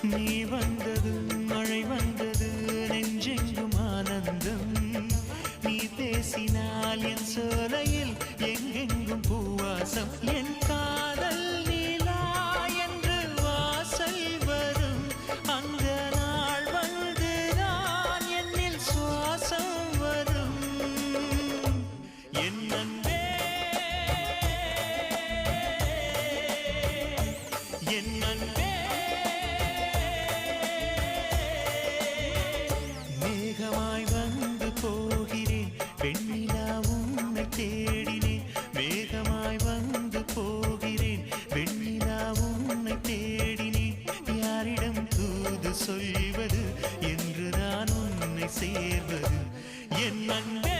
நீ வந்தது மழை வந்தது நெஞ்செங்கும் ஆனந்தம் நீ பேசினால் என் சோலையில் எங்கெங்கும் பூவாசம் என் காதல் நீலா என்று வாசல் வரும் அந்த நாள் வந்து நான் என்னில் சுவாசம் வரும் என் அன்பே என் அன்பே மேகமாய் வந்து போகிறேன் வெண்ணிலா உன்னை தேடினேன் மேகமாய் வந்து போகிறேன் வெண்ணிலா உன்னை தேடினேன் யாரிடம் தூது சொல்வது என்று நான் உன்னை சேர்வது என் அன்பே